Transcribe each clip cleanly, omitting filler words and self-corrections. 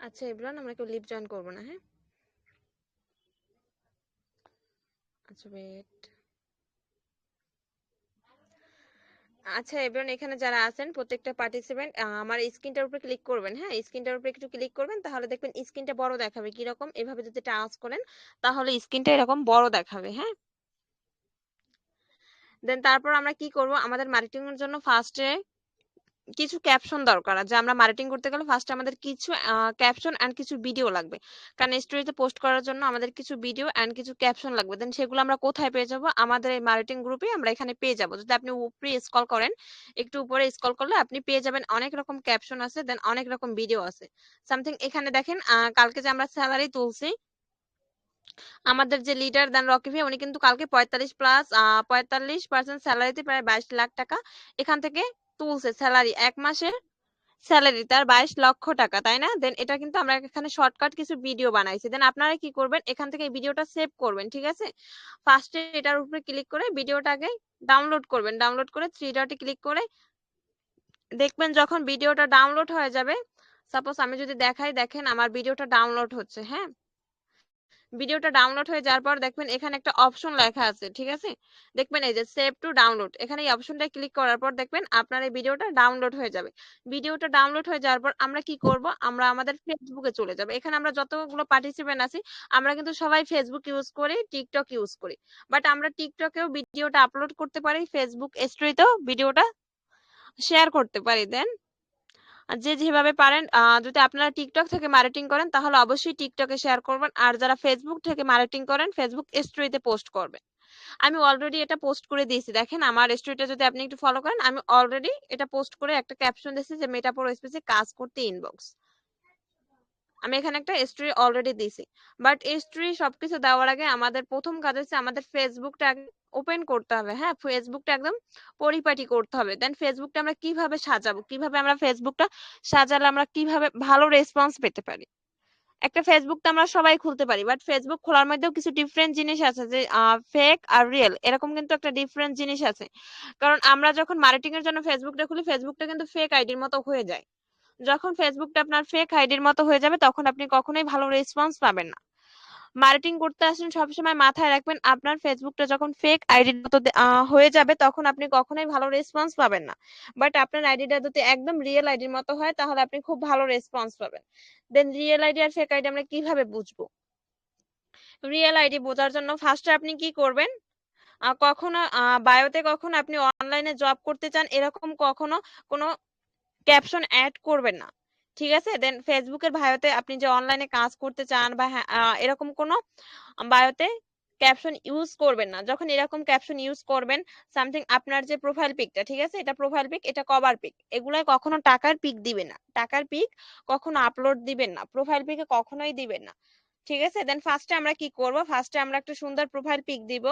আচ্ছা এভরিওয়ান, আমরা কেউ লিভ জয়েন করবো না, হ্যাঁ? আচ্ছা ওয়েট। আচ্ছা এভরিওয়ান, এখানে যারা আছেন প্রত্যেকটা পার্টিসিপেন্ট আমার স্ক্রিনটার উপরে ক্লিক করবেন, হ্যাঁ? স্ক্রিনটার উপরে একটু ক্লিক করবেন, তাহলে দেখবেন স্ক্রিনটা বড় দেখাবে। কিরকম? এভাবে যদি টাচ করেন তাহলে স্ক্রিনটা এরকম বড় দেখাবে, হ্যাঁ? দেন তারপর আমরা কি করব, আমাদের মার্কেটিং এর জন্য ফার্স্টে কিছু ক্যাপশন দরকার। যে আমরা মার্কেটিং করতে গেলে ফার্স্টে আমাদের কিছু ক্যাপশন এন্ড কিছু ভিডিও লাগবে, কারণ স্টোরিতে পোস্ট করার জন্য আমাদের কিছু ভিডিও এন্ড কিছু ক্যাপশন লাগবে। দেন সেগুলো আমরা কোথায় পেয়ে যাব? আমাদের এই মার্কেটিং গ্রুপে আমরা এখানে পেয়ে যাব। যদি আপনি উপরে স্ক্রল করেন, একটু উপরে স্ক্রল করলে আপনি পেয়ে যাবেন অনেক রকম ক্যাপশন আছে, দেন অনেক রকম ভিডিও আছে। সামথিং এখানে দেখেন কালকে যে আমরা স্যালারি তুলছি, আমাদের যে লিডার দেন রকি ভাই, উনি কিন্তু কালকে 45% স্যালারিতে প্রায় 22 লাখ টাকা এখান থেকে তুলছে। স্যালারি, এক মাসের স্যালারি তার 22 লক্ষ টাকা, তাই না? দেন এটা কিন্তু আমরা এখানে শর্টকাট কিছু ভিডিও বানাইছি। দেন আপনারা কি করবেন, এখান থেকে ভিডিওটা সেভ করবেন, ঠিক আছে? ফার্স্টে এটার উপরে ক্লিক করে ভিডিওটা আগে ডাউনলোড করবেন। ডাউনলোড করে থ্রি ডটে ক্লিক করে দেখবেন যখন ভিডিওটা ডাউনলোড হয়ে যাবে, সাপোজ আমি যদি দেখাই, দেখেন আমার ভিডিওটা ডাউনলোড হচ্ছে, হ্যাঁ? ভিডিওটা ডাউনলোড হয়ে যাওয়ার পর দেখবেন এখানে একটা অপশন লেখা আছে, ঠিক আছে? দেখবেন এই যে সেভ টু ডাউনলোড, এখানে এই অপশনটা ক্লিক করার পর দেখবেন আপনার এই ভিডিওটা ডাউনলোড হয়ে যাবে। ভিডিওটা ডাউনলোড হয়ে যাওয়ার পর আমরা কি করব, আমরা আমাদের ফেসবুকে চলে যাব। এখানে আমরা যতগুলো পার্টিসিপেন্ট আছি, আমরা কিন্তু সবাই ফেসবুক ইউজ করি, টিকটক ইউজ করি। বাট আমরা টিকটকেও ভিডিওটা আপলোড করতে পারি, ফেসবুক স্টোরিতেও ভিডিওটা শেয়ার করতে পারি। দেন যে যেভাবে পারেন, যদি আপনারা টিকটক থেকে মার্কেটিং করেন তাহলে অবশ্যই টিকটকে শেয়ার করবেন, আর যারা ফেসবুক থেকে মার্কেটিং করেন ফেসবুক স্টোরিতে পোস্ট করবেন। আমি অলরেডি এটা পোস্ট করে দিয়েছি, দেখেন আমার স্টোরিটা যদি আপনি একটু ফলো করেন, আমি অলরেডি এটা পোস্ট করে একটা ক্যাপশন দিয়েছি যে মেটাফোর স্পেসে কাজ করতে ইনবক্স। আমি এখানে একটা স্টোরি অলরেডি দিয়েছি। বাট স্টোরি সবকিছু দেওয়ার আগে আমাদের প্রথম কাজ হচ্ছে আমাদের ফেসবুকটা ওপেন করতে হবে, হ্যাঁ? ফেসবুকটা একদম পরিপাটি করতে হবে। দেন ফেসবুকটা আমরা কিভাবে সাজাবো, কিভাবে আমরা ফেসবুকটা সাজালে আমরা কিভাবে ভালো রেসপন্স পেতে পারি। একটা ফেসবুক তো আমরা সবাই খুলতে পারি, বাট ফেসবুক খোলার মধ্যেও কিছু ডিফারেন্ট জিনিস আছে, যে ফেক আর রিয়েল, এরকম কিন্তু একটা ডিফারেন্ট জিনিস আছে। কারণ আমরা যখন মার্কেটিং এর জন্য ফেসবুকটা খুলি, ফেসবুকটা কিন্তু ফেক আইডির মতো হয়ে যায়। যখন ফেসবুকটা আপনার ফেক আইডির মতো হয়ে যাবে তখন আপনি কখনোই ভালো রেসপন্স পাবেন না। মার্কেটিং করতে আসেন সবসময় মাথায় রাখবেন, আপনার ফেসবুকটা যখন ফেক আইডির মতো হয়ে যাবে তখন আপনি কখনোই ভালো রেসপন্স পাবেন না। বাট আপনার আইডিটা যদি একদম রিয়েল আইডির মতো হয় তাহলে আপনি খুব ভালো রেসপন্স পাবেন। দেন রিয়েল আইডি আর ফেক আইডি আমরা কিভাবে বুঝবো? রিয়েল আইডি বোঝার জন্য ফার্স্টে আপনি কি করবেন, কখনো বায়োতে কখনো আপনি অনলাইনে জব করতে চান এরকম কখনো কোনো ক্যাপশন অ্যাড করবেন না, ঠিক আছে? দেন ফেসবুকের বায়োতে আপনি যে অনলাইনে কাজ করতে চান বা হ্যাঁ, এরকম কোনো বায়োতে ক্যাপশন ইউজ করবেন না। যখন এরকম ক্যাপশন ইউজ করবেন, সামথিং আপনার যে প্রোফাইল পিকটা, ঠিক আছে, এটা প্রোফাইল পিক, এটা কভার পিক, এগুলাই কখনো টাকার পিক দিবেন না। টাকার পিক কখনো আপলোড দিবেন না, প্রোফাইল পিকে কখনোই দিবেন না, ঠিক আছে? দেন ফার্স্টে আমরা কি করব, ফার্স্টে আমরা একটা সুন্দর প্রোফাইল পিক দিব।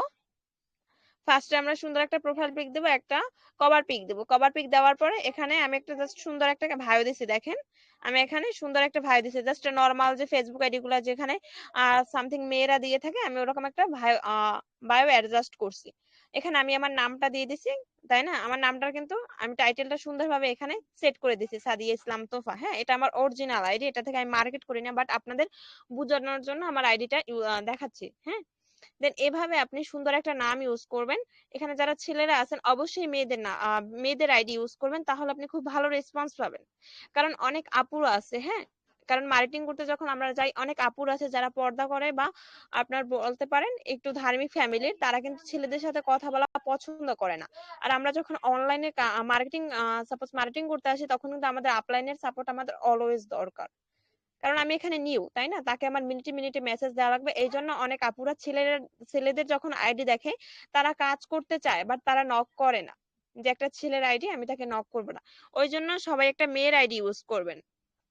ফার্স্টে আমরা সুন্দর একটা প্রোফাইল পিক দেবো, একটা কভার পিক দেবো। কভার পিক দেওয়ার পরে এখানে আমি একটা জাস্ট সুন্দর একটা ভাইও দিছি, দেখেন আমি এখানে সুন্দর একটা ভাইও দিছি, জাস্ট নর্মাল যে ফেসবুক আইডি গুলা যেখানে সামথিং মেয়েরা দিয়ে থাকে, আমি ওরকম একটা বায়ো অ্যাডজাস্ট করছি। এখানে আমি আমার নামটা দিয়ে দিছি, তাই না? আমার নামটা কিন্তু আমি টাইটেলটা সুন্দরভাবে এখানে সেট করে দিছি, সাদিয়া ইসলাম তোফা, হ্যাঁ? এটা আমার অরিজিনাল আইডি, এটা থেকে আমি মার্কেট করি না, বাট আপনাদের বোঝানোর জন্য আমার আইডিটা দেখাচ্ছি, হ্যাঁ? দেন এভাবে আপনি সুন্দর একটা নাম ইউজ করবেন। এখানে যারা ছেলেরা আছেন অবশ্যই মেয়েদের না মেয়েদের আইডি ইউজ করবেন, তাহলে আপনি খুব ভালো রেসপন্স পাবেন। কারণ অনেক আপুরা আছে, হ্যাঁ? কারণ মার্কেটিং করতে যখন আমরা যাই, অনেক আপুর আছে যারা পর্দা করে বা আপনার বলতে পারেন একটু ধার্মিক ফ্যামিলির, তারা কিন্তু ছেলেদের সাথে কথা বলা পছন্দ করে না। আর আমরা যখন অনলাইনে মার্কেটিং সাপোজ মার্কেটিং করতে আসি, তখন কিন্তু আমাদের আপলাইনের সাপোর্ট আমাদের অলওয়েজ দরকার। কারণ আমি এখানে নিউ, তাই না? তাকে আমার মিনিটে মিনিটে মেসেজ দেওয়া লাগবে। এই জন্য অনেক আপুরা ছেলেদের যখন আইডি দেখে তারা কাজ করতে চায়, বাট তারা নক করে না, যে একটা ছেলের আইডি আমি তাকে নক করবো না। ওই জন্য সবাই একটা মেয়ের আইডি ইউজ করবেন,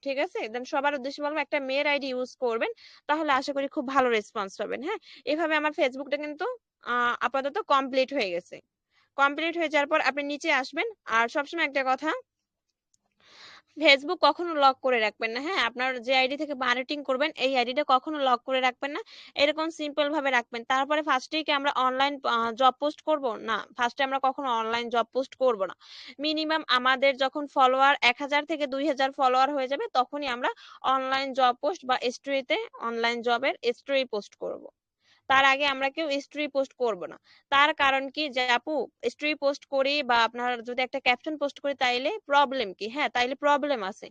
ঠিক আছে? দেন সবার উদ্দেশ্যে বলবো একটা মেয়ের আইডি ইউজ করবেন, তাহলে আশা করি খুব ভালো রেসপন্স পাবেন, হ্যাঁ? এভাবে আমার ফেসবুকটা কিন্তু আপাতত কমপ্লিট হয়ে গেছে। কমপ্লিট হয়ে যাওয়ার পর আপনি নিচে আসবেন। আর সবসময় একটা কথা, ফেসবুক কখনো লক করে রাখবেন না। হ্যাঁ, আপনার যে আইডি থেকে মার্কেটিং করবেন এই আইডিটা কখনো লক করে রাখবেন না। এরকম সিম্পল ভাবে রাখবেন। তারপরে ফার্স্টেই কি আমরা অনলাইন জব পোস্ট করব? না, ফার্স্টে আমরা কখনো অনলাইন জব পোস্ট করব না। মিনিমাম আমাদের যখন ফলোয়ার 1000 থেকে 2000 ফলোয়ার হয়ে যাবে তখনই আমরা অনলাইন জব পোস্ট বা স্টোরিতে অনলাইন জবের স্টোরি পোস্ট করব। তার আগে আমরা কেউ স্টোরি পোস্ট করব না। তার কারণ কি যে আপু স্টোরি পোস্ট করি বা আপনার যদি একটা ক্যাপশন পোস্ট করি তাইলে প্রবলেম কি? হ্যাঁ, তাইলে প্রবলেম আছে।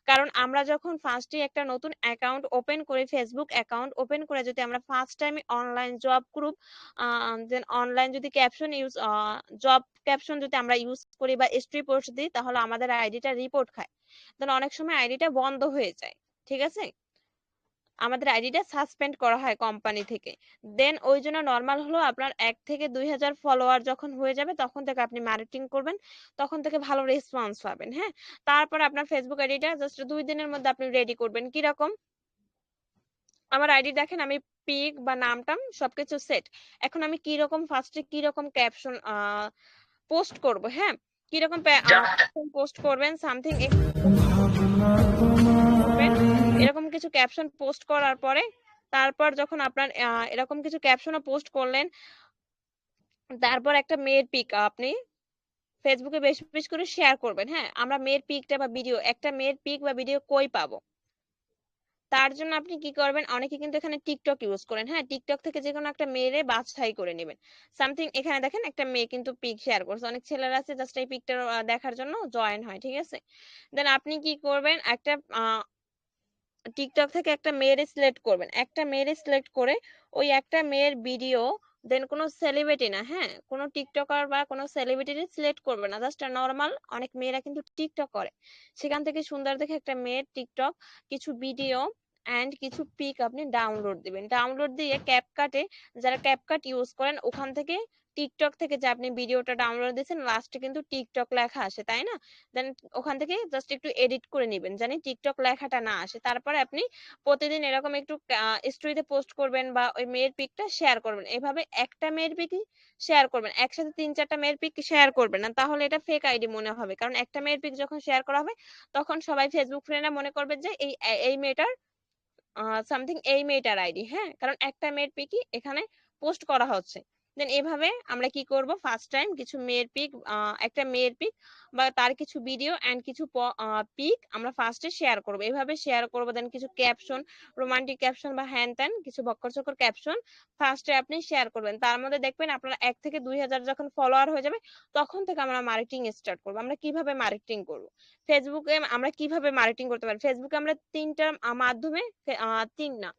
কারণ আমরা যখন ফার্স্টে একটা নতুন অ্যাকাউন্ট ওপেন করি, ফেসবুক অ্যাকাউন্ট ওপেন করে যদি আমরা first time online job group then online যদি ক্যাপশন ইউজ জব ক্যাপশন যদি আমরা ইউজ করি বা স্টোরি পোস্ট দিই তাহলে আমাদের আইডিটা রিপোর্ট খায়। দেন অনেক সময় আইডিটা বন্ধ হয়ে যায়। ঠিক আছে? আমাদের আইডিটা সাসপেন্ড করা হয় কোম্পানি থেকে। দেন ওই জন্য নর্মাল হলো আপনার 1 থেকে 2000 ফলোয়ার যখন হয়ে যাবে তখন থেকে আপনি মার্কেটিং করবেন, তখন থেকে ভালো রেসপন্স পাবেন। হ্যাঁ, তারপর আপনার ফেসবুক আইডিটা জাস্ট 2 দিনের মধ্যে আপনি রেডি করবেন। কিরকম? আমার আইডি দেখেন, আমি পিক বা নাম টাম সবকিছু সেট। এখন আমি কিরকম ফার্স্টে কিরকম ক্যাপশন পোস্ট করব। হ্যাঁ, কিরকম পোস্ট করবেন সামথিং করবেন, এরকম কিছু ক্যাপশন পোস্ট করার পরে তারপর যখন আপনার এরকম কিছু ক্যাপশনও পোস্ট করলেন, তারপর একটা মেয়ের পিক আপনি ফেসবুকে বেশি বেশি করে শেয়ার করবেন। হ্যাঁ, আমরা মেয়ের পিকটা বা ভিডিও, একটা মেয়ের পিক বা ভিডিও কই পাবো? তার জন্য আপনি কি করবেন, অনেকে কিন্তু এখানে টিকটক ইউজ করেন। হ্যাঁ, টিকটক থেকে যে কোনো একটা মেয়েরে বাছাই করে নেবেন। সামথিং এখানে দেখেন একটা মেয়ে কিন্তু পিক শেয়ার করছে, অনেক ছেলেরা আছে জাস্ট এই পিকটা দেখার জন্য জয়েন হয়। ঠিক আছে, দেন আপনি কি করবেন, একটা টিকটক থেকে একটা মেয়েরে সিলেক্ট করবেন, একটা মেয়েরে সিলেক্ট করে ওই একটা মেয়ের ভিডিও, দেন কোনো সেলিব্রিটি না, হ্যাঁ, কোনো টিকটকার বা কোনো সেলিব্রিটি সিলেক্ট করবে না, জাস্ট নর্মাল অনেক মেয়েরা কিন্তু টিকটক করে, সেখান থেকে সুন্দর দেখে একটা মেয়ের টিকটক কিছু ভিডিও এন্ড কিছু পিক আপনি ডাউনলোড দিবেন। ডাউনলোড দিয়ে ক্যাপকাটে, যারা ক্যাপকাট ইউজ করেন ওখান থেকে টিকটক থেকে যে আপনি ভিডিওটা ডাউনলোড দিয়েছেন লাস্টে কিন্তু টিকটক লেখা আসে, তাই না? দেন ওখান থেকে জাস্ট একটু এডিট করে নেবেন জানি টিকটক লেখাটা না আসে। তারপরে আপনি প্রতিদিন এরকম একটু স্টোরিতে পোস্ট করবেন বা ওই মেয়ের পিকটা শেয়ার করবেন। এভাবে একটা মেয়ের পিকই শেয়ার করবেন, একসাথে 3-4টা মেয়ের পিক শেয়ার করবেন না, তাহলে এটা ফেক আইডি মনে হবে। কারণ একটা মেয়ের পিক যখন শেয়ার করা হবে তখন সবাই ফেসবুক ফ্রেন্ডরা মনে করবে যে এই মেয়েটার সামথিং এই মেয়েটার আইডি। হ্যাঁ, কারণ একটা মেয়ের পিকই এখানে পোস্ট করা হচ্ছে। দেন এভাবে আমরা কি করব, ফার্স্ট টাইম কিছু মেয়ের পিক, একটা মেয়ের পিক বা তার কিছু ভিডিও এন্ড কিছু পিক আমরা ফার্স্টে শেয়ার করব। এভাবে শেয়ার করব, দেন কিছু ক্যাপশন, রোমান্টিক ক্যাপশন বা হ্যান ত্যান কিছু বক্কর ক্যাপশন ফার্স্টে আপনি শেয়ার করবেন। তার মধ্যে দেখবেন আপনার 1 থেকে 2000 যখন ফলোয়ার হয়ে যাবে তখন থেকে আমরা মার্কেটিং স্টার্ট করব। আমরা কিভাবে মার্কেটিং করব, ফেসবুকে আমরা কিভাবে মার্কেটিং করতে পারি? ফেসবুকে আমরা তিনটা মাধ্যমে, তিন না,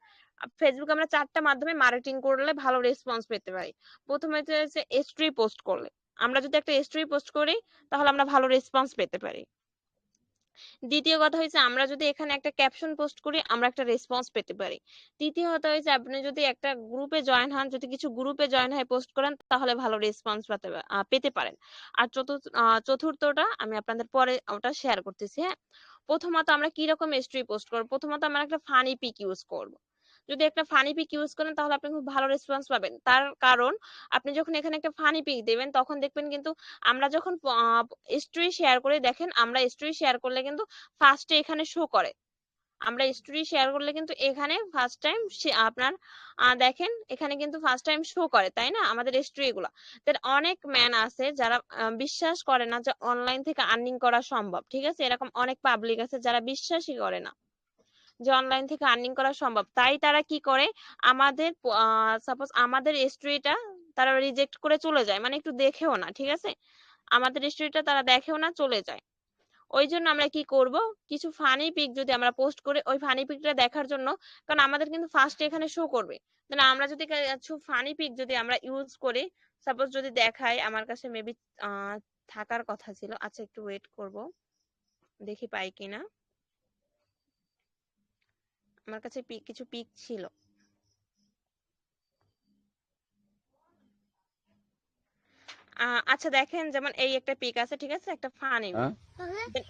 ফেসবুকে আমরা 4টা মাধ্যমে মার্কেটিং করলে ভালো রেসপন্স পেতে পারি। প্রথমে হচ্ছে স্টোরি পোস্ট করলে, আমরা যদি একটা স্টোরি পোস্ট করি তাহলে আমরা ভালো রেসপন্স পেতে পারি। দ্বিতীয় কথা হয়েছে আমরা যদি এখানে একটা ক্যাপশন পোস্ট করি আমরা একটা রেসপন্স পেতে পারি। তৃতীয় কথা হয়েছে আপনি যদি একটা গ্রুপে জয়েন হন, যদি কিছু গ্রুপে জয়েন হয়ে পোস্ট করেন তাহলে ভালো রেসপন্স পেতে পারেন। আর চতুর্থটা আমি আপনাদের পরে ওটা শেয়ার করতেছি। হ্যাঁ, প্রথমত আমরা কি রকম স্টোরি পোস্ট করব, প্রথমত আমরা একটা ফানি পিক ইউজ করব। যদি একটা ফানি পিক ইউজ করেন তাহলে আপনি খুব ভালো রেসপন্স পাবেন। তার কারণ আপনি যখন এখানে একটা ফানি পিক দেবেন তখন দেখবেন কিন্তু আমরা যখন স্টোরি শেয়ার করে, দেখেন আমরা স্টোরি শেয়ার করলে কিন্তু ফার্স্টে এখানে শো করে, আমরা স্টোরি শেয়ার করলে কিন্তু এখানে ফার্স্ট টাইম আপনার দেখেন এখানে কিন্তু ফার্স্ট টাইম শো করে, তাই না, আমাদের স্টোরি গুলো। দেন অনেক ম্যান আছে যারা বিশ্বাস করে না যে অনলাইন থেকে আর্নিং করা সম্ভব। ঠিক আছে, এরকম অনেক পাবলিক আছে যারা বিশ্বাসই করে না যে অনলাইন থেকে আর্নিং করা সম্ভব, তাই তারা কি করে, আমাদের সাপোজ আমাদের স্টোরিটা তারা রিজেক্ট করে চলে যায়, মানে একটু দেখেও না। ঠিক আছে, আমাদের স্টোরিটা তারা দেখেও না, চলে যায়। ওই জন্য আমরা কি করব, কিছু ফানি পিক যদি আমরা পোস্ট করি ওই ফানি পিকটা দেখার জন্য, কারণ আমাদের কিন্তু ফার্স্টে এখানে শো করবে, তাহলে আমরা যদি কিছু ফানি পিক যদি আমরা ইউজ করি, সাপোজ যদি দেখাই, আমার কাছে মেবি থাকার কথা ছিল, আচ্ছা একটু ওয়েট করব দেখি পাই কিনা। আমার কাছে কিছু পিক ছিল। আচ্ছা দেখেন, যেমন এই একটা পিক আছে, ঠিক আছে, একটা ফানি হ্যাঁ,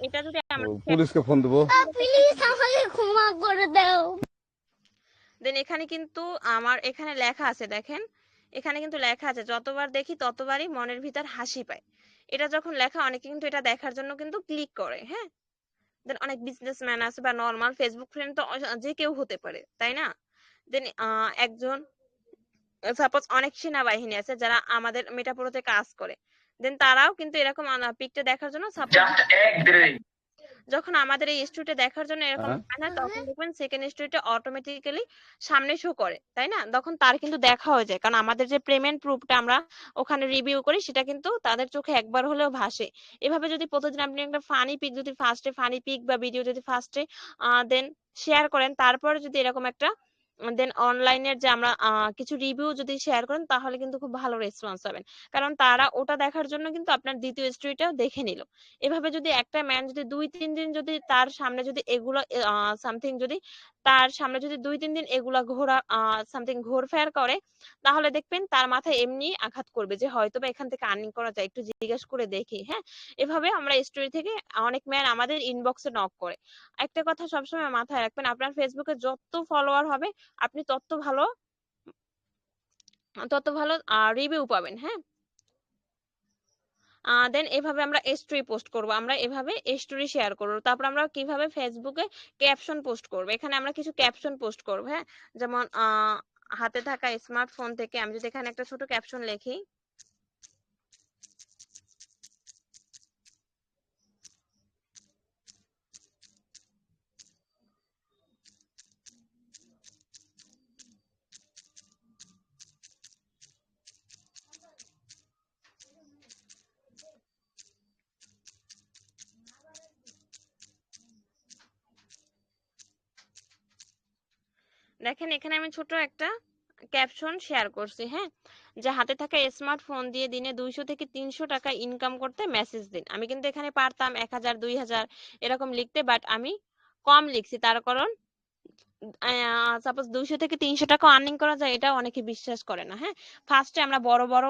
এটা যদি আমরা পুলিশকে ফোন দেবো। প্লিজ আমাকে ক্ষমা করে দাও। দেন এখানে কিন্তু আমার এখানে লেখা আছে, দেখেন এখানে কিন্তু লেখা আছে যতবার দেখি ততবারই মনের ভিতর হাসি পায়। এটা যখন লেখা, অনেকে কিন্তু এটা দেখার জন্য কিন্তু ক্লিক করে। হ্যাঁ, দেন অনেক বিজনেসম্যান আছে বা নর্মাল ফেসবুক ফ্রেন্ড তো যে কেউ হতে পারে, তাই না? দেন একজন সাপোজ অনেক সেনাবাহিনী আছে যারা আমাদের মেটাপুরোতে কাজ করে, দেন তারাও কিন্তু এরকম পিকটা দেখার জন্য সাপোজ যখন আমাদের এই স্টোরিটা দেখার জন্য এরকম হয় না, তখন দেখবেন সেকেন্ড স্টোরিটা অটোমেটিক্যালি সামনে শো করে, তাই না? তখন তার কিন্তু দেখা হয়ে যায়, কারণ আমাদের যে পেমেন্ট প্রুফটা আমরা ওখানে রিভিউ করি সেটা কিন্তু তাদের চোখে একবার হলেও ভাসে। এভাবে যদি প্রতিদিন আপনি একটা ফানি পিক যদি ফার্স্টে ফানি পিক বা ভিডিও যদি ফার্স্টে দেন শেয়ার করেন, তারপরে যদি এরকম একটা দেন অনলাইনের যে আমরা কিছু রিভিউ যদি শেয়ার করেন, তাহলে কিন্তু খুব ভালো রেসপন্স পাবেন, কারণ তারা ওটা দেখার জন্য কিন্তু আপনার দ্বিতীয় স্টোরিটাও দেখে নিল। এভাবে যদি একটা ম্যান যদি 2-3 দিন যদি তার সামনে যদি এগুলো সামথিং যদি তার সামনে যদি 2-3 দিন এগুলা ঘোরা সামথিং ঘোরফের করে, তাহলে দেখবেন তার মাথায় এমনি আঘাত করবে যে হয়তো বা এখান থেকে আর্নিং করা যায়, একটু জিজ্ঞেস করে দেখি। হ্যাঁ, এভাবে আমরা স্টোরি থেকে অনেক ম্যান আমাদের ইনবক্সে নক করে। একটা কথা সবসময় মাথায় রাখবেন, আপনার ফেসবুকে যত ফলোয়ার হবে আপনি তত ভালো রিভিউ পাবেন। হ্যাঁ, দেন এভাবে আমরা স্টোরি পোস্ট করব, আমরা এভাবে স্টোরি শেয়ার করব। তারপর আমরা কিভাবে ফেসবুকে ক্যাপশন পোস্ট করব, এখানে আমরা কিছু ক্যাপশন পোস্ট করব। হ্যাঁ, যেমন হাতে থাকা স্মার্টফোন থেকে আমি যদি এখানে একটা ছোট ক্যাপশন লিখি, দেখেন এখানে আমি ছোট একটা ক্যাপশন শেয়ার করছি। হ্যাঁ, যে হাতে থাকা স্মার্টফোন দিয়ে দিনে 200 থেকে 300 টাকা ইনকাম করতে মেসেজ দিন। আমি কিন্তু এখানে পারতাম 1000 2000 এরকম লিখতে, বাট আমি কম লিখছি, তার কারণ সাপোজ 200 থেকে 300 টাকা আর্নিং করা যায়, এটা অনেকে বিশ্বাস করে না। হ্যাঁ, ফার্স্টে আমরা বড় বড়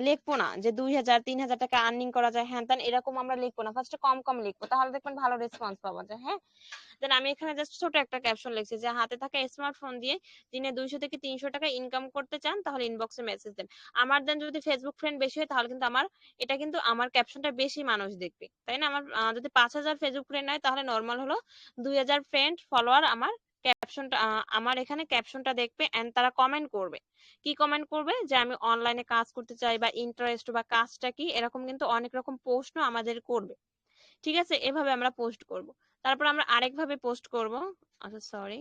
লিখবো না যে 2000 3000 টাকা আর্নিং করা যায়, হ্যাঁ তেন এরকম আমরা লিখবো না, ফার্স্টে কম কম লিখবো, তাহলে দেখবেন ভালো রেসপন্স পাওয়া যায়। হ্যাঁ, দেন আমি এখানে জাস্ট ছোট একটা ক্যাপশন লিখছি যে হাতে থাকা স্মার্টফোন দিয়ে দিনে 200 থেকে 300 টাকা ইনকাম করতে চান, তাহলে ইনবক্সে মেসেজ দেন। আমার দেন যদি ফেসবুক ফ্রেন্ড বেশি হয়, তাহলে কিন্তু এটা কিন্তু আমার ক্যাপশনটা বেশি মানুষ দেখবে, তাই না? আমার যদি 5000 ফেসবুক ফ্রেন্ড হয়, তাহলে নর্মাল হলো 2000 ফ্রেন্ড ফলোয়ার আমার ক্যাপশনটা আমার এখানে ক্যাপশনটা দেখবে এন্ড তারা কমেন্ট করবে। কি কমেন্ট করবে? যে আমি অনলাইনে কাজ করতে চাই বা ইন্টারেস্ট বা কাজটা কি, এরকম কিন্তু অনেক রকম প্রশ্ন আমাদের করবে। ঠিক আছে, এভাবে আমরা পোস্ট করব। তারপর আমরা আরেকভাবে পোস্ট করব। আচ্ছা সরি,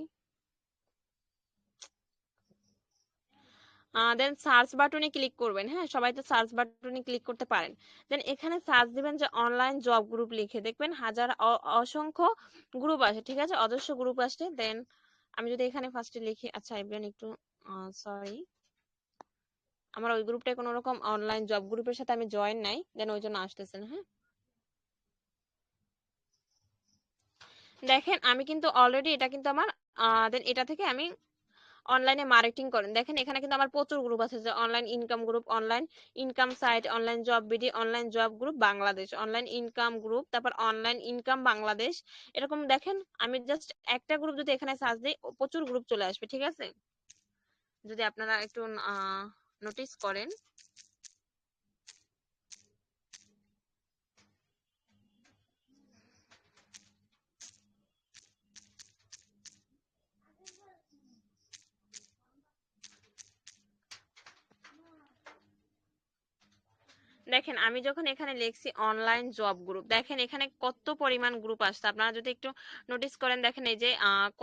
দেন সার্চ বাটনে ক্লিক করবেন। হ্যাঁ, সবাই তো সার্চ বাটনে ক্লিক করতে পারেন। দেন এখানে সার্চ দিবেন যে অনলাইন জব গ্রুপ লিখে, দেখবেন হাজার অসংখ্য গ্রুপ আসে। ঠিক আছে, অজস্র গ্রুপ আসে। দেন আমি যদি এখানে ফার্স্টে লিখি, আচ্ছা ইভেন একটু সরি, আমার ওই গ্রুপটায় কোনো রকম অনলাইন জব গ্রুপের সাথে আমি জয়েন নাই, দেন ওই জন্য আসতেছে না। হ্যাঁ, দেখেন আমি কিন্তু অলরেডি এটা কিন্তু আমার দেন এটা থেকে আমি অনলাইনে মার্কেটিং করেন, দেখেন এখানে কিন্তু আমার প্রচুর গ্রুপ আছে, যে online income group, online income site, online job BD, online job group Bangladesh, online income group, তারপর অনলাইন ইনকাম বাংলাদেশ। এরকম দেখেন আমি জাস্ট একটা গ্রুপ যদি এখানে সার্চ দিই, প্রচুর গ্রুপ চলে আসবে। ঠিক আছে, যদি আপনারা একটু নোটিস করেন। দেখেন আমি যখন এখানে লিখছি অনলাইন জব গ্রুপ, দেখেন এখানে কত পরিমাণ গ্রুপ আসছে, আপনারা যদি একটু নোটিস করেন, দেখেন এই যে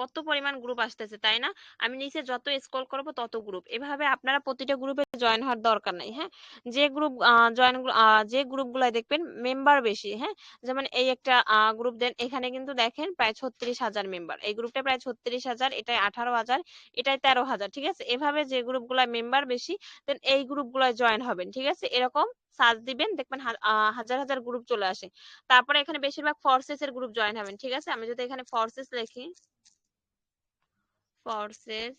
কত পরিমাণ গ্রুপ আসতেছে, তাই না? আমি নিচে যত স্ক্রল করব তত গ্রুপ। এভাবে আপনারা প্রতিটা গ্রুপে জয়েন হওয়ার দরকার নাই। হ্যাঁ, যে গ্রুপ জয়েন যে গ্রুপগুলো দেখবেন মেম্বার বেশি, হ্যাঁ, যেমন এই একটা গ্রুপ দেন, এখানে কিন্তু দেখেন প্রায় 36,000 মেম্বার, এই গ্রুপটা প্রায় 36,000, এটাই 18,000, এটাই 13,000। ঠিক আছে, এভাবে যে গ্রুপগুলো মেম্বার বেশি, দেন এই গ্রুপগুলো জয়েন হবেন। ঠিক আছে, এরকম সার্চ দিবেন, দেখবেন হাজার হাজার গ্রুপ চলে আসে। তারপরে এখানে বেশিরভাগ ফোর্সেস এর গ্রুপ জয়েন হবেন। ঠিক আছে, আমি যদি এখানে ফোর্সেস লিখি, ফোর্সেস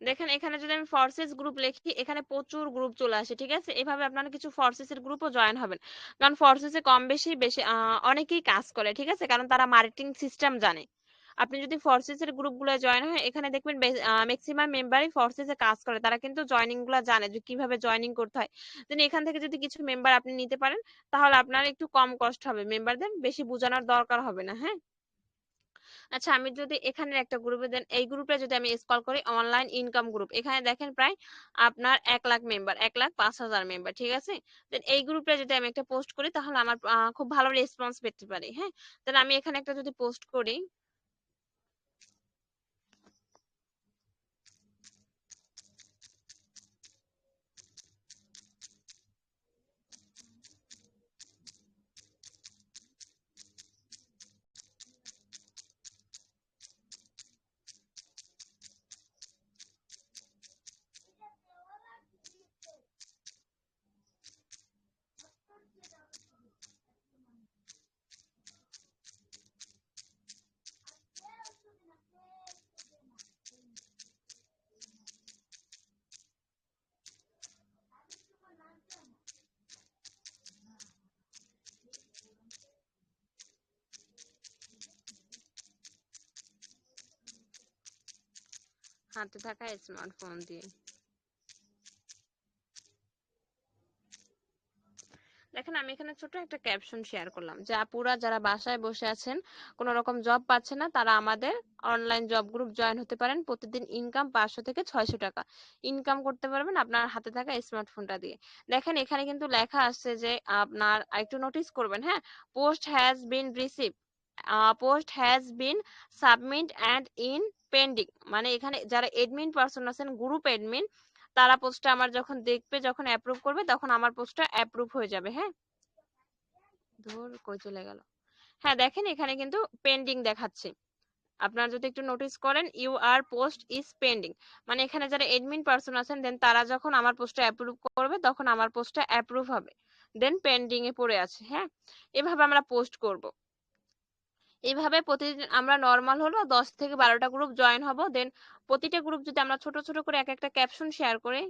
দেখেন এখানে যদি আমি ফোর্সেস গ্রুপ লিখি, এখানে প্রচুর গ্রুপ চলে আসে। ঠিক আছে, এভাবে আপনারা কিছু ফোর্সেস এর গ্রুপও জয়েন হবেন, কারণ ফোর্সেসে কম বেশি বেশি অনেকেই কাজ করে। ঠিক আছে, কারণ তারা মার্কেটিং সিস্টেম জানে। আপনি যদি ফোর্সেসের গ্রুপগুলো জয়েন হয়, এখানে দেখবেন ম্যাক্সিমাম মেম্বারই ফোর্সেসে কাজ করে, তারা কিন্তু জয়েনিং গুলো জানে যে কিভাবে জয়েনিং করতে হয়। দেন এখান থেকে যদি কিছু মেম্বার আপনি নিতে পারেন, তাহলে আপনার একটু কম কষ্ট হবে, মেম্বারদের বেশি বোঝানোর দরকার হবে না। হ্যাঁ, আচ্ছা, আমি যদি এখানে একটা গ্রুপে দেন, এই গ্রুপে যদি আমি স্ক্রল করি, অনলাইন ইনকাম গ্রুপ, এখানে দেখেন প্রায় আপনার 1 লাখ মেম্বার, 1,05,000 মেম্বার, ঠিক আছে। দেন এই গ্রুপে যদি আমি একটা পোস্ট করি, তাহলে আমার খুব ভালো রেসপন্স পেতে পারি। হ্যাঁ, দেন আমি এখানে একটা যদি পোস্ট করি, হাতে থাকা স্মার্টফোন দিয়ে দেখেন, আমি এখানে ছোট একটা ক্যাপশন শেয়ার করলাম যে আপুরা যারা বাসায় বসে আছেন, কোনো রকম জব পাচ্ছে না, তারা আমাদের অনলাইন জব গ্রুপ জয়েন হতে পারেন। প্রতিদিন ইনকাম 500 থেকে 600 টাকা ইনকাম করতে পারবেন আপনার হাতে থাকা স্মার্টফোনটা দিয়ে। দেখেন এখানে কিন্তু লেখা আসছে যে আপনার একটু নোটিস করবেন, হ্যাঁ, post has been receive, post has been submit and in pending. মানে এখানে যারা এডমিন পারসন আছেন, গ্রুপ এডমিন, তারা পোস্টটা আমার যখন দেখবে, যখন অ্যাপ্রুভ করবে, তখন আমার পোস্টটা অ্যাপ্রুভ হয়ে যাবে। হ্যাঁ, ধুর কই চলে গেল। হ্যাঁ, দেখেন এখানে কিন্তু পেন্ডিং দেখাচ্ছে। আপনারা যদি একটু নোটিস করেন, your post is pending, মানে এখানে যারা এডমিন পারসন আছেন, দেন তারা যখন আমার পোস্টটা অ্যাপ্রুভ করবে, তখন আমার পোস্টটা অ্যাপ্রুভ হবে, দেন পেন্ডিং এ পড়ে আছে। হ্যাঁ, এভাবে আমরা পোস্ট করব। এইভাবে প্রতিদিন আমরা নর্মাল হলো 10 থেকে 12টা গ্রুপ জয়েন হব। দেন প্রতিটা গ্রুপ যদি আমরা ছোট ছোট করে এক একটা ক্যাপশন শেয়ার করি,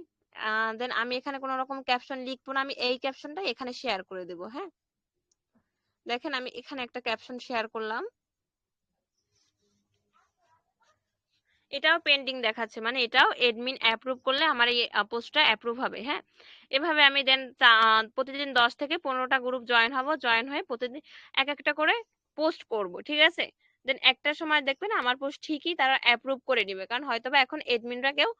দেন আমি এখানে কোনো রকম ক্যাপশন লিখবো না, আমি এই ক্যাপশনটা এখানে শেয়ার করে দেবো। হ্যাঁ, দেখেন আমি এখানে একটা ক্যাপশন শেয়ার করলাম, এটাও পেন্ডিং দেখাচ্ছে, মানে এটাও এডমিন অ্যাপ্রুভ করলে আমার এই পোস্টটা অ্যাপ্রুভ হবে। হ্যাঁ, এভাবে আমি দেন প্রতিদিন 10 থেকে 15টা গ্রুপ জয়েন হব, জয়েন হয়ে প্রতিদিন এক একটা করে পোস্ট করব, ঠিক আছে। দেন একটা সময় দেখবেন আমার পোস্ট ঠিকই তারা অ্যাপ্রুভ করে দিবে, কারণ হয়তোবা এখন এডমিনরা কেউ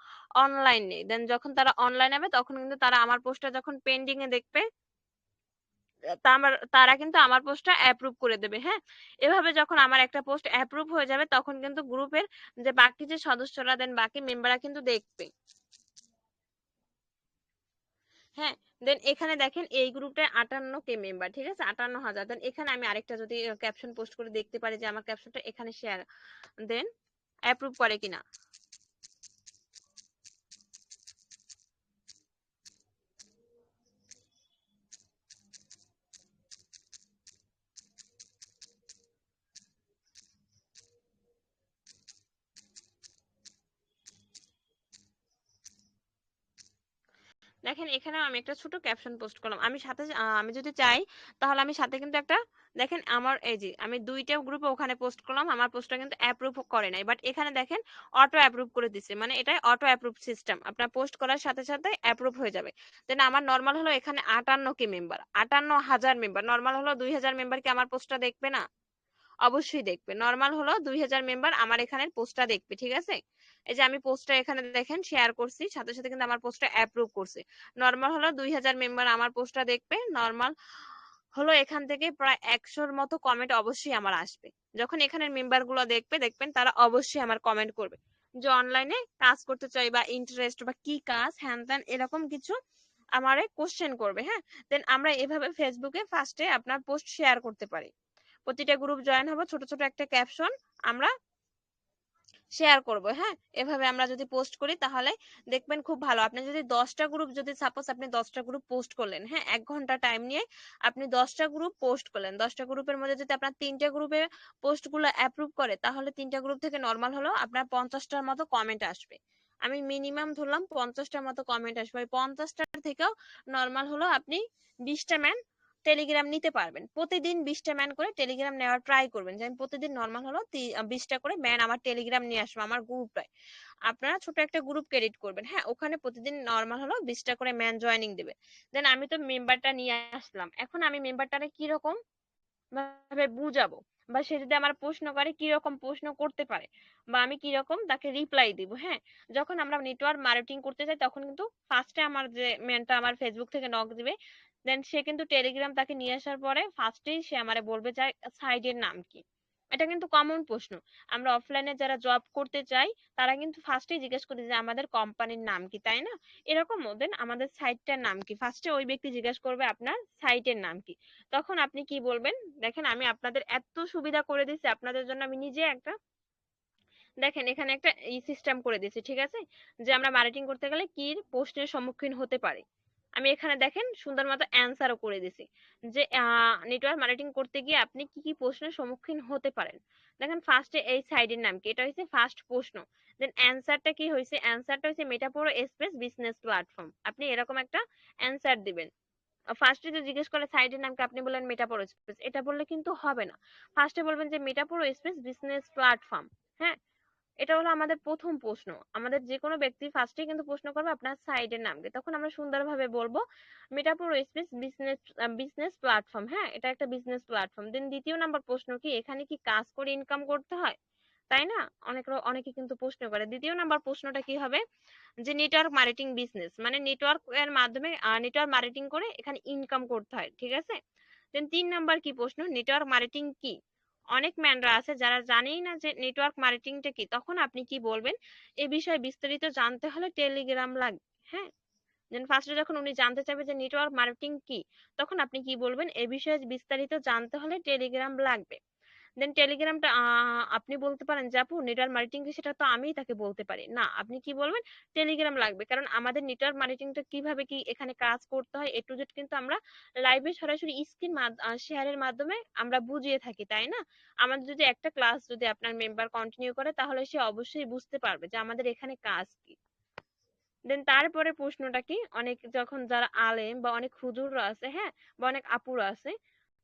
অনলাইন নেই। দেন যখন তারা অনলাইন হবে, তখন কিন্তু তারা আমার পোস্টটা যখন পেন্ডিং এ দেখবে, তারা কিন্তু আমার পোস্টটা অ্যাপ্রুভ করে দেবে। হ্যাঁ, এভাবে যখন আমার একটা পোস্ট অ্যাপ্রুভ হয়ে যাবে, তখন কিন্তু গ্রুপের যে বাকি যে সদস্যরা, দেন বাকি মেম্বাররা কিন্তু দেখবে। হ্যাঁ, দেন এখানে দেখেন এই গ্রুপটায় 58 কে মেম্বার, ঠিক আছে, 58,000। দেন এখানে আমি আরেকটা যদি ক্যাপশন পোস্ট করে দেখতে পারি যে আমার ক্যাপশনটা এখানে শেয়ার, দেন অ্যাপ্রুভ করে কিনা। দেখেন এখানেও আমি একটা ছোট ক্যাপশন পোস্ট করলাম, আমি সাথে আমি যদি চাই, তাহলে আমি সাথে কিন্তু একটা, দেখেন আমার এই যে আমি দুইটা গ্রুপে ওখানে পোস্ট করলাম, আমার পোস্টটা কিন্তু অ্যাপ্রুভ করে নাই, বাট এখানে দেখেন অটো অ্যাপ্রুভ করে দিছে, মানে এটা অটো অ্যাপ্রুভ সিস্টেম, আপনার পোস্ট করার সাথে সাথে অ্যাপ্রুভ হয়ে যাবে। দেন আমার নর্মাল হলো এখানে 58 কে মেম্বার, 58,000 মেম্বার, নর্মাল হলো 2,000 মেম্বার কি আমার পোস্টটা দেখবে না? অবশ্যই দেখবে। নর্মাল হলো 2,000 মেম্বার আমার এখানের পোস্টটা দেখবে, ঠিক আছে। এই যে আমি পোস্টটা এখানে দেখেন শেয়ার করছি, সাথে সাথে কিন্তু আমার পোস্টটা অ্যাপ্রুভ করছে। নর্মাল হলো 2,000 মেম্বার আমার পোস্টটা দেখবে। নর্মাল হলো এখান থেকে প্রায় 100-র মতো কমেন্ট অবশ্যই আমার আসবে। যখন এখানের মেম্বার গুলো দেখবে, দেখবেন তারা অবশ্যই আমার কমেন্ট করবে যে অনলাইনে কাজ করতে চাই, বা ইন্টারেস্ট, বা কি কাজ, হ্যান ত্যান এরকম কিছু আমারে কোশ্চেন করবে। হ্যাঁ, দেন আমরা এভাবে ফেসবুকে ফার্স্টে আপনার পোস্ট শেয়ার করতে পারি। প্রতিটা গ্রুপ জয়েন হবো, ছোট ছোট একটা ক্যাপশন আমরা শেয়ার করব। হ্যাঁ, এভাবে আমরা যদি পোস্ট করি, তাহলে দেখবেন খুব ভালো। আপনি যদি 10টা গ্রুপ, যদি সাপোজ আপনি 10টা গ্রুপ পোস্ট করলেন, হ্যাঁ, 1 ঘন্টা টাইম নিয়ে আপনি 10টা গ্রুপ পোস্ট করলেন, 10টা গ্রুপের মধ্যে যদি আপনার 3টে গ্রুপে পোস্ট গুলো অ্যাপ্রুভ করে, তাহলে 3টা গ্রুপ থেকে নর্মাল হলো আপনার 50টার মতো কমেন্ট আসবে। আমি মিনিমাম ধরলাম 50টার মতো কমেন্ট আসবে, ওই 50টার থেকেও নর্মাল হলো আপনি 20টা ম্যান টেলিগ্রাম নিতে পারবেন। প্রতিদিন 20টা ম্যান করে টেলিগ্রাম নেওয়ার ট্রাই করবেন, যে আমি প্রতিদিন নর্মাল হলো 20টা করে ম্যান আমার টেলিগ্রাম নিয়ে আসবো আমার গ্রুপটায়। আপনারা ছোট একটা গ্রুপ ক্রিয়েট করবেন, হ্যাঁ, ওখানে প্রতিদিন নর্মাল হলো 20টা করে ম্যান জয়েনিং দেবে। দেন আমি তো মেম্বারটা নিয়ে আসলাম, এখন আমি মেম্বারটারে কিরকম ভাবে বুঝাবো, বা সে যদি আমার প্রশ্ন করে কি রকম প্রশ্ন করতে পারে, বা আমি কি রকম তাকে রিপ্লাই দিব। হ্যাঁ, যখন আমরা নেটওয়ার্ক মার্কেটিং করতে যাই তখন কিন্তু ফার্স্টে আমার যে মেনটা আমার ফেসবুক থেকে নক দিবে, দেন সে কিন্তু টেলিগ্রাম তাকে নিয়ে আসার পরে ফার্স্টেই সে আমারে বলবে যে সাইটের নাম কি। এটা কিন্তু কমন প্রশ্ন। আমরা অফলাইনে যারা জব করতে চাই তারা কিন্তু ফার্স্টেই জিজ্ঞেস করি যে আমাদের কোম্পানির নাম কি, তাই না? এরকম দেন আমাদের সাইটটার নাম কি, ফার্স্টে ওই ব্যক্তি জিজ্ঞেস করবে আপনার সাইটের নাম কি। তখন আপনি কি বলবেন? দেখেন আমি আপনাদের এত সুবিধা করে দিচ্ছি, আপনাদের জন্য আমি নিজে একটা, দেখেন এখানে একটা সিস্টেম করে দিয়েছি, ঠিক আছে, যে আমরা মার্কেটিং করতে গেলে কি প্রশ্নের সম্মুখীন হতে পারি। আমি এখানে দেখেন সুন্দর মতো অ্যান্সারও করে দিছি, যে নেটওয়ার্ক মার্কেটিং করতে গিয়ে আপনি কি কি প্রশ্নের সম্মুখীন হতে পারেন। দেখেন ফার্স্টে এই সাইডের নাম কি, এটা হচ্ছে ফার্স্ট প্রশ্ন। দেন অ্যান্সারটা কি হয়েছে, অ্যান্সারটা হচ্ছে মেটাফোর স্পেস বিজনেস প্ল্যাটফর্ম। আপনি এরকম একটা অ্যান্সার দিবেন। ফার্স্টে যে জিজ্ঞেস করে সাইটের নামকে আপনি বললেন মেটাপোরো স্পেস, এটা বললে কিন্তু হবে না। ফার্স্টে বলবেন যে মেটাপোরো স্পেস বিজনেস প্ল্যাটফর্ম। হ্যাঁ, এটা হলো আমাদের প্রথম প্রশ্ন। আমাদের যে কোনো ব্যক্তি ফার্স্টে কিন্তু প্রশ্ন করবে আপনার সাইটের নামকে, তখন আমরা সুন্দরভাবে বলবো মেটাপোরো স্পেস বিজনেস বিজনেস প্ল্যাটফর্ম। হ্যাঁ, এটা একটা বিজনেস প্ল্যাটফর্ম। দেন দ্বিতীয় নাম্বার প্রশ্ন কি, এখানে কি কাজ করে ইনকাম করতে হয়, তাই না? অনেকে কিন্তু প্রশ্ন করে। দ্বিতীয় নাম্বার প্রশ্নটা কি হবে, যে নেটওয়ার্ক মার্কেটিং বিজনেস মানে নেটওয়ার্ক এর মাধ্যমে নেটওয়ার্ক মার্কেটিং করে এখানে ইনকাম করতে হয়, ঠিক আছে। দেন 3 নাম্বার কি প্রশ্ন, নেটওয়ার্ক মার্কেটিং কি। অনেক ম্যানরা আছে যারা জানেই না যে নেটওয়ার্ক মার্কেটিংটা কি, তখন আপনি কি বলবেন, এ বিষয়ে বিস্তারিত জানতে হলে টেলিগ্রাম লাগবে। হ্যাঁ, দেন ফার্স্টে যখন উনি জানতে চাইবে যে নেটওয়ার্ক মার্কেটিং কি, তখন আপনি কি বলবেন, এ বিষয়ে বিস্তারিত জানতে হলে টেলিগ্রাম লাগবে। দেন টেলিগ্রামটা আপনি বলতে পারেন যে আপু নেটওয়ার্ক মার্কেটিং কি, সেটা তো আমিই তাকে বলতে পারি না। আপনি কি বলবেন, টেলিগ্রাম লাগবে, কারণ আমাদের নেটওয়ার্ক মার্কেটিংটা কিভাবে কি এখানে কাজ করতে হয় এ টু জেড কিন্তু আমরা লাইভে সরাসরি স্ক্রিন শেয়ারের মাধ্যমে আমরা বুঝিয়ে থাকি, তাই না? আমাদের যদি একটা ক্লাস যদি আপনার মেম্বার কন্টিনিউ করে তাহলে সে অবশ্যই বুঝতে পারবে যে আমাদের এখানে কাজ কি। দেন তারপরে প্রশ্নটা কি, অনেক যখন যারা আলেম বা অনেক হুজুররা আছে, হ্যাঁ, বা অনেক আপুরা আছে,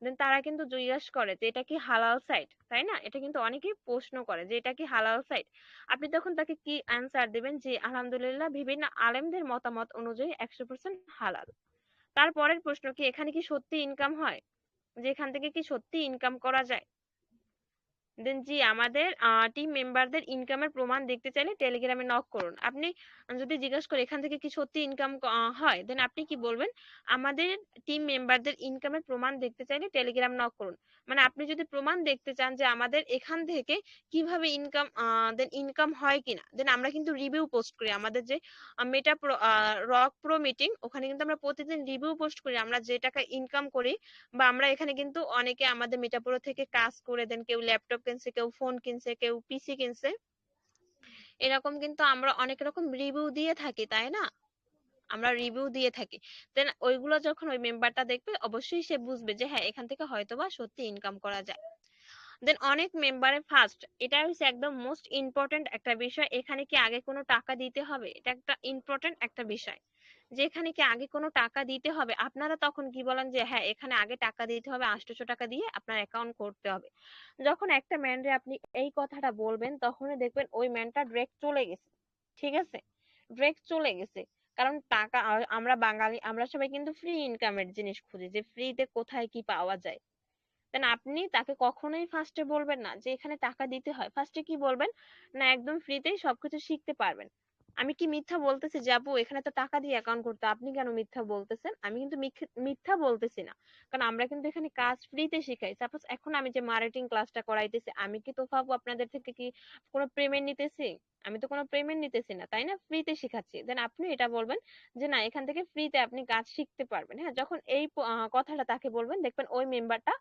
দেন তারা কিন্তু জিজ্ঞাসা করে যে এটা কি হালাল সাইট, তাই না? এটা কিন্তু অনেকেই প্রশ্ন করে যে এটা কি হালাল সাইট। আপনি তখন তাকে কি অ্যান্সার দিবেন, যে আলহামদুলিল্লাহ বিভিন্ন আলেমদের মতামত অনুযায়ী 100% হালাল। তারপরের প্রশ্ন কি, এখানে কি সত্যি ইনকাম হয়, যে এখান থেকে কি সত্যি ইনকাম করা যায়। দেন জি আমাদের টিম মেম্বারদের ইনকামের প্রমাণ দেখতে চাইলে টেলিগ্রামে নক করুন। আপনি যদি জিজ্ঞাসা করে এখান থেকে কি সত্যি ইনকাম হয়, দেন আপনি কি বলবেন, আমাদের টিম মেম্বারদের ইনকামের প্রমাণ দেখতে চাইলে টেলিগ্রাম নক করুন। মানে আপনি যদি প্রমাণ দেখতে চান যে আমাদের এখান থেকে কিভাবে ইনকাম, দেন ইনকাম হয় কিনা, দেন আমরা কিন্তু রিভিউ পোস্ট করি আমাদের যে মেটা প্রো রক প্রো মিটিং, ওখানে কিন্তু আমরা প্রতিদিন রিভিউ পোস্ট করি আমরা যে টাকা ইনকাম করি। বা আমরা এখানে কিন্তু অনেকে আমাদের মিটাপুরো থেকে কাজ করে, দেন কেউ ল্যাপটপ কিনছে, কেউ ফোন কিনছে, কেউ পিসি কিনছে, এরকম কিন্তু আমরা অনেক রকম রিভিউ দিয়ে থাকি, তাই না? আমরা রিভিউ দিয়ে থাকি। দেন ওইগুলো যখন ওই মেম্বারটা দেখবে অবশ্যই সে বুঝবে যে হ্যাঁ এখান থেকে হয়তোবা সত্যি ইনকাম করা যায়। দেন অনেক মেম্বারে ফার্স্ট, এটা হচ্ছে একদম মোস্ট ইম্পর্টেন্ট একটা বিষয়, এখানে কি আগে কোনো টাকা দিতে হবে, এটা একটা ইম্পর্টেন্ট একটা বিষয়, যে এখানে কি আগে কোনো টাকা দিতে হবে। আপনারা তখন কি বলেন যে হ্যাঁ এখানে আগে টাকা দিতে হবে, 800 টাকা দিয়ে আপনার অ্যাকাউন্ট করতে হবে। যখন একটা ম্যানরে আপনি এই কথাটা বলবেন তখনই দেখবেন ওই ম্যানটা ডিরেক্ট চলে গেছে, ঠিক আছে, ডিরেক্ট চলে গেছে। কারণ টাকা আমরা বাঙালি, আমরা সবাই কিন্তু ফ্রি ইনকামের জিনিস খুঁজি, যে ফ্রিতে কোথায় কি পাওয়া যায়। দেন আপনি তাকে কখনোই ফার্স্টে বলবেন না যে এখানে টাকা দিতে হয়, ফার্স্টে কি বলবেন, না একদম ফ্রিতেই সবকিছু শিখতে পারবেন। আমি কি মিথ্যা বলতেছি যে আপু এখানে তো টাকা দিয়ে অ্যাকাউন্ট করতে, আপনি কেন মিথ্যা বলতেছেন? আমি কিন্তু মিথ্যা বলতেছি না, কারণ আমরা কিন্তু এখানে কাজ ফ্রিতে শিখাই। সাপোজ এখন আমি যে মার্কেটিং ক্লাসটা করাইতেছি, আমি কি তোফা আপু আপনাদের থেকে কি কোনো পেমেন্ট নিতেছি? আমি তো কোনো পেমেন্ট নিতেছি না, তাই না? ফ্রিতে শিখাচ্ছি। দেন আপনি এটা বলবেন যে না এখান থেকে ফ্রিতে আপনি কাজ শিখতে পারবেন। হ্যাঁ, যখন এই কথাটা তাকে বলবেন দেখবেন ওই মেম্বারটা,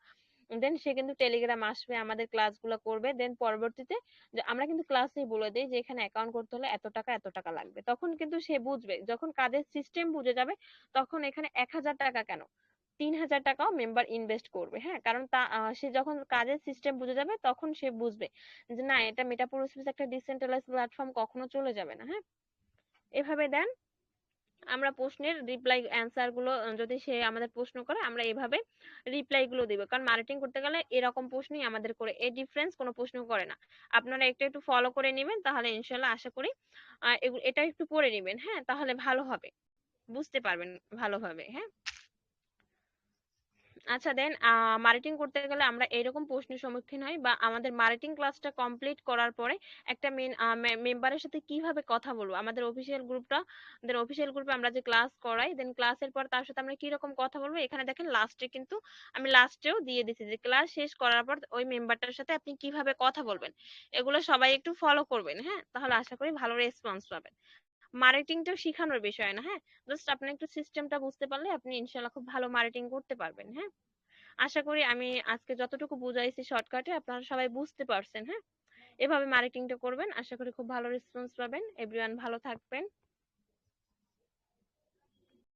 দেন সে কিন্তু টেলিগ্রাম আসবে, আমাদের ক্লাসগুলো করবে। দেন পরবর্তীতে যে আমরা কিন্তু ক্লাসেই বলে দেই যে এখানে অ্যাকাউন্ট করতে হলে এত টাকা লাগবে, তখন কিন্তু সে বুঝবে। যখন কাজের সিস্টেম বুঝে যাবে তখন এখানে 1000 টাকা কেন 3000 টাকাও মেম্বার ইনভেস্ট করবে। হ্যাঁ, কারণ সে যখন কাজের সিস্টেম বুঝে যাবে তখন সে বুঝবে যে না এটা মেটাপুরো স্পেস একটা ডিসেন্ট্রালাইজ প্ল্যাটফর্ম, কখনো চলে যাবে না। হ্যাঁ, এভাবে দেন। আমরা প্রশ্নের রিপ্লাই অ্যান্সার গুলো যদি সে আমাদের প্রশ্ন করে আমরা এভাবে রিপ্লাই গুলো দিব, কারণ মার্কেটিং করতে গেলে এরকম প্রশ্নই আমাদের করে, এই ডিফারেন্স কোনো প্রশ্ন করে না। আপনারা একটু একটু ফলো করে নেবেন, তাহলে ইনশাল্লাহ আশা করি এটা একটু পড়ে নেবেন, হ্যাঁ, তাহলে ভালো হবে, বুঝতে পারবেন ভালোভাবে, হ্যাঁ। আচ্ছা দেন, মার্কেটিং করতে গেলে আমরা এরকম প্রশ্নের সম্মুখীন হই, বা আমাদের মার্কেটিং ক্লাসটা কমপ্লিট করার পরে একটা মেম্বারের সাথে কিভাবে কথা বলবো, আমাদের অফিসিয়াল গ্রুপে আমরা যে ক্লাস করাই, দেন ক্লাসের পর তার সাথে আমরা কি রকম কথা বলবো, এখানে দেখেন লাস্টে কিন্তু আমি লাস্টেও দিয়ে দিছি যে ক্লাস শেষ করার পর ওই মেম্বারটার সাথে আপনি কিভাবে কথা বলবেন। এগুলো সবাই একটু ফলো করবেন, হ্যাঁ, তাহলে আশা করি ভালো রেসপন্স পাবেন। মার্কেটিংটাও শিখানোর বিষয় না, হ্যাঁ, জাস্ট আপনি একটু সিস্টেমটা বুঝতে পারলে আপনি ইনশাল্লাহ খুব ভালো মার্কেটিং করতে পারবেন, হ্যাঁ। আশা করি আমি আজকে যতটুকু বুঝাইছি শর্টকাটে আপনারা সবাই বুঝতে পারছেন, হ্যাঁ। এভাবে মার্কেটিংটা করবেন, আশা করি খুব ভালো রেসপন্স পাবেন। এভরিওয়ান ভালো থাকবেন।